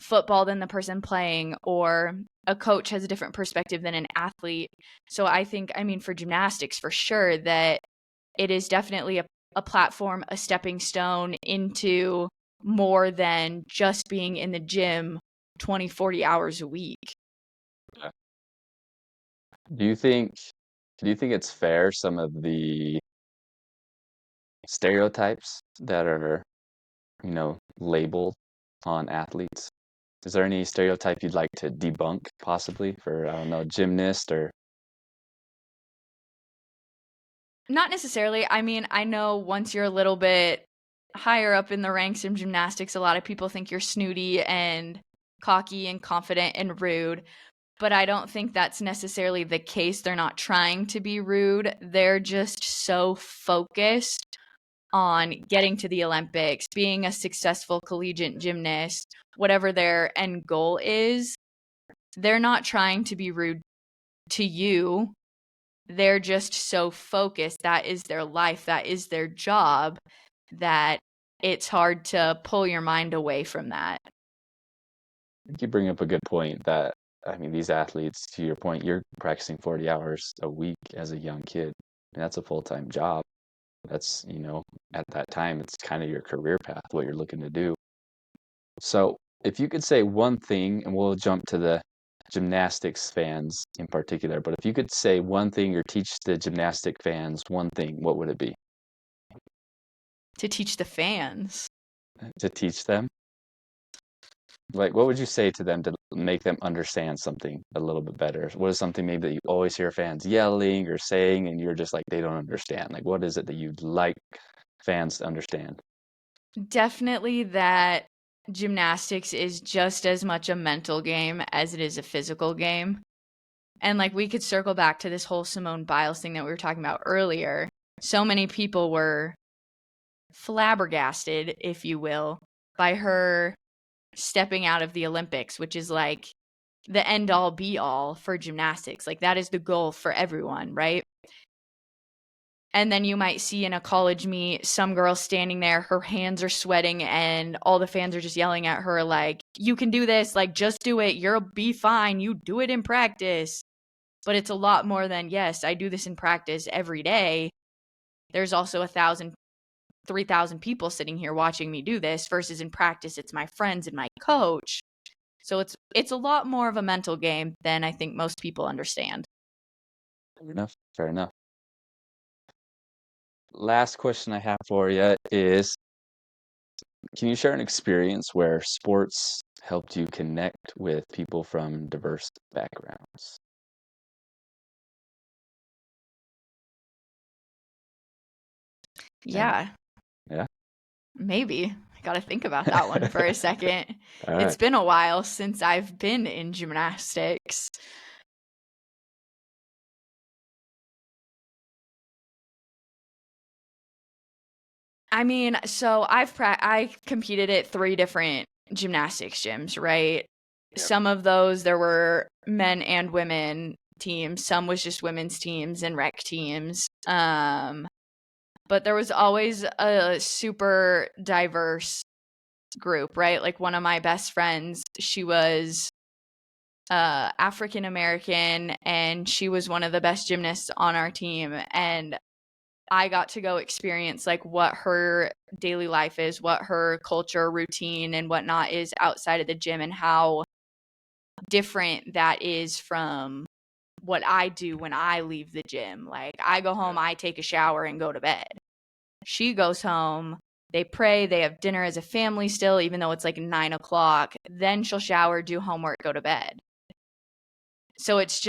Speaker 2: football than the person playing, or a coach has a different perspective than an athlete. So I think, I mean, for gymnastics for sure, that it is definitely a platform, a stepping stone into more than just being in the gym 20, 40 hours a week.
Speaker 1: Yeah. Do you think do you think it's fair some of the stereotypes that are, labeled on athletes? Is there any stereotype you'd like to debunk possibly for, I don't know, gymnast or
Speaker 2: Not necessarily. I mean, I know once you're a little bit higher up in the ranks in gymnastics, a lot of people think you're snooty and cocky and confident and rude, but I don't think that's necessarily the case. They're not trying to be rude. They're just so focused on getting to the Olympics, being a successful collegiate gymnast, whatever their end goal is. They're not trying to be rude to you. They're just so focused. That is their life, that is their job, that it's hard to pull your mind away from that.
Speaker 1: you bring up a good point that, I mean, these athletes, to your point, you're practicing 40 hours a week as a young kid, and that's a full-time job. That's, at that time, it's kind of your career path, what you're looking to do. So, if you could say one thing, and we'll jump to the gymnastics fans in particular, but if you could say one thing or teach the gymnastic fans one thing, what would it be
Speaker 2: To teach the fans.
Speaker 1: to teach them? Like, what would you say to them to make them understand something a little bit better? What is something maybe that you always hear fans yelling or saying, and you're just like, they don't understand? Like, what is it that you'd like fans to understand?
Speaker 2: Definitely that gymnastics is just as much a mental game as it is a physical game. And like we could circle back to this whole Simone Biles thing that we were talking about earlier. So many people were flabbergasted, if you will, by her stepping out of the Olympics, which is like the end all be all for gymnastics. Like that is the goal for everyone, right? And then you might see in a college meet some girl standing there, her hands are sweating, and all the fans are just yelling at her, like, you can do this, like, just do it, you'll be fine, you do it in practice. But it's a lot more than, yes, I do this in practice every day. There's also 1,000, 3,000 people sitting here watching me do this versus in practice, it's my friends and my coach. So it's a lot more of a mental game than I think most people understand.
Speaker 1: Fair enough. Fair enough. Last question I have for you is, can you share an experience where sports helped you connect with people from diverse backgrounds? And
Speaker 2: Yeah,
Speaker 1: yeah,
Speaker 2: maybe. I gotta think about that one for a second.
Speaker 1: all
Speaker 2: It's
Speaker 1: right.
Speaker 2: been a while since I've been in gymnastics. I mean, so I competed at 3 different gymnastics gyms, right?
Speaker 1: Yep.
Speaker 2: Some of those there were men and women teams, some was just women's teams and rec teams. But there was always a super diverse group, right? Like one of my best friends, she was African American and she was one of the best gymnasts on our team, and I got to go experience like what her daily life is, what her culture, routine, and whatnot is outside of the gym, and how different that is from what I do when I leave the gym. Like I go home, I take a shower and go to bed. She goes home, they pray, they have dinner as a family still, even though it's like 9 o'clock. Then she'll shower, do homework, go to bed. So it's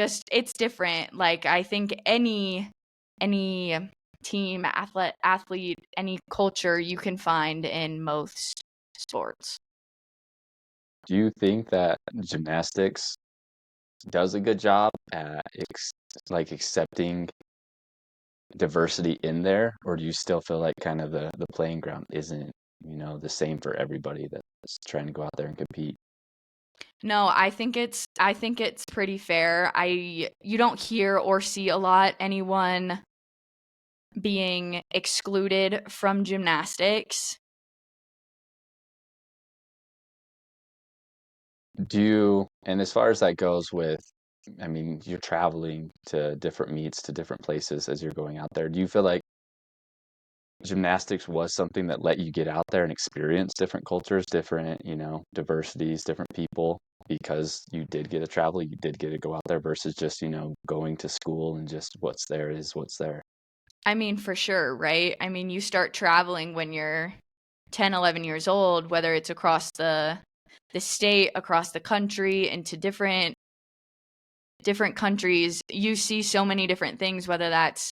Speaker 2: different. Like I think any team, athlete, any culture you can find in most sports.
Speaker 1: Do you think that gymnastics does a good job at like accepting diversity in there, or do you still feel like kind of the playing ground isn't, the same for everybody that's trying to go out there and compete?
Speaker 2: No, I think it's pretty fair. I You don't hear or see a lot anyone being excluded from gymnastics.
Speaker 1: And as far as that goes with, I mean, you're traveling to different meets, to different places as you're going out there. Do you feel like gymnastics was something that let you get out there and experience different cultures, different, diversities, different people, because you did get to travel, you did get to go out there versus just, going to school and just what's there is what's there.
Speaker 2: I mean, for sure, right? I mean, you start traveling when you're 10, 11 years old, whether it's across the state, across the country, into different countries. You see so many different things, whether that's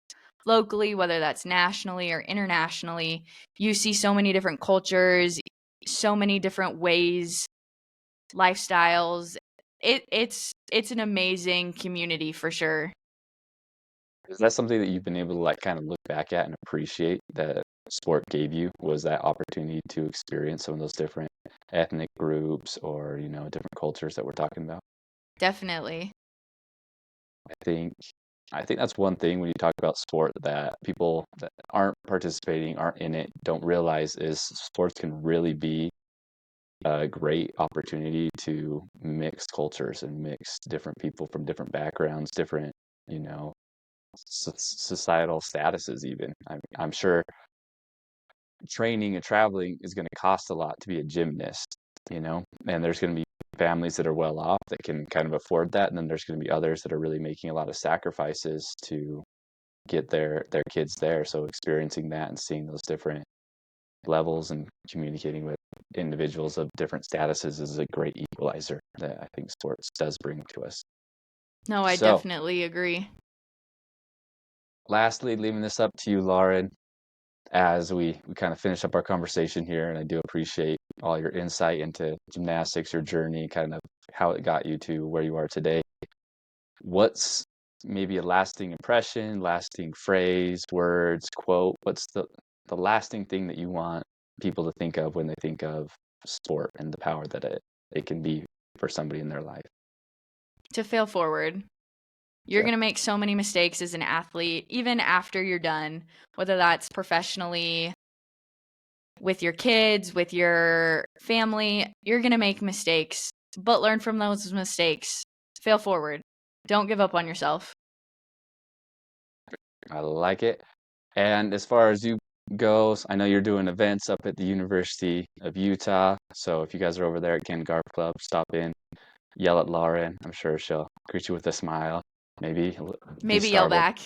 Speaker 2: locally, whether that's nationally or internationally. You see so many different cultures, so many different ways, lifestyles. It's an amazing community for sure.
Speaker 1: Is that something that you've been able to like kind of look back at and appreciate that sport gave you? Was that opportunity to experience some of those different ethnic groups or, different cultures that we're talking about?
Speaker 2: Definitely.
Speaker 1: I think I think that's one thing when you talk about sport that people that aren't participating, aren't in it, don't realize is sports can really be a great opportunity to mix cultures and mix different people from different backgrounds, different, you know, societal statuses even. I'm sure training and traveling is going to cost a lot to be a gymnast, and there's going to be families that are well off that can kind of afford that, and then there's going to be others that are really making a lot of sacrifices to get their kids there. So experiencing that and seeing those different levels and communicating with individuals of different statuses is a great equalizer that I think sports does bring to us.
Speaker 2: No, I
Speaker 1: So,
Speaker 2: definitely agree.
Speaker 1: lastly, leaving this up to you, Lauren, as we kind of finish up our conversation here, and I do appreciate all your insight into gymnastics, your journey, kind of how it got you to where you are today. What's maybe a lasting impression, lasting phrase, words, quote? What's the lasting thing that you want people to think of when they think of sport and the power that it can be for somebody in their life?
Speaker 2: To fail forward. You're
Speaker 1: Yeah.
Speaker 2: going to make so many mistakes as an athlete, even after you're done, whether that's professionally, with your kids, with your family. You're going to make mistakes, but learn from those mistakes. Fail forward. Don't give up on yourself.
Speaker 1: I like it. And as far as you goes, I know you're doing events up at the University of Utah. So if you guys are over there at Ken Garff Club, stop in, yell at Lauren. I'm sure she'll greet you with a smile. Maybe be
Speaker 2: Maybe yell
Speaker 1: startled.
Speaker 2: back.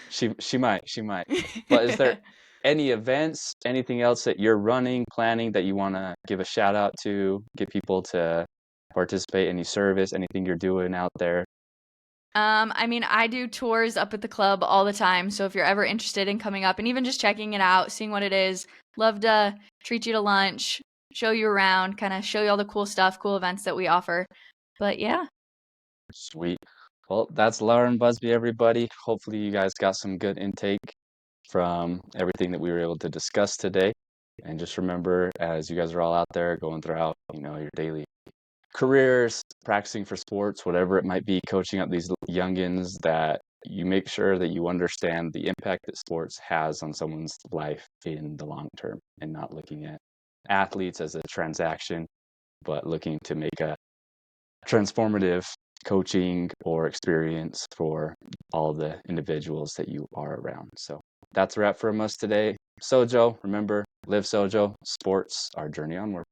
Speaker 1: She might. But is there any events, anything else that you're running, planning that you want to give a shout out to, get people to participate, any service, anything you're doing out there?
Speaker 2: I mean, I do tours up at the club all the time, so if you're ever interested in coming up and even just checking it out, seeing what it is, love to treat you to lunch, show you around, kind of show you all the cool stuff, cool events that we offer. But yeah,
Speaker 1: Sweet. Well, that's Lauren Busby, everybody. Hopefully you guys got some good intake from everything that we were able to discuss today. And just remember, as you guys are all out there going throughout, your daily careers, practicing for sports, whatever it might be, coaching up these youngins, that you make sure that you understand the impact that sports has on someone's life in the long term, and not looking at athletes as a transaction, but looking to make a transformative coaching or experience for all the individuals that you are around. So that's a wrap from us today. Sojo, remember, live Sojo, sports, our journey onward.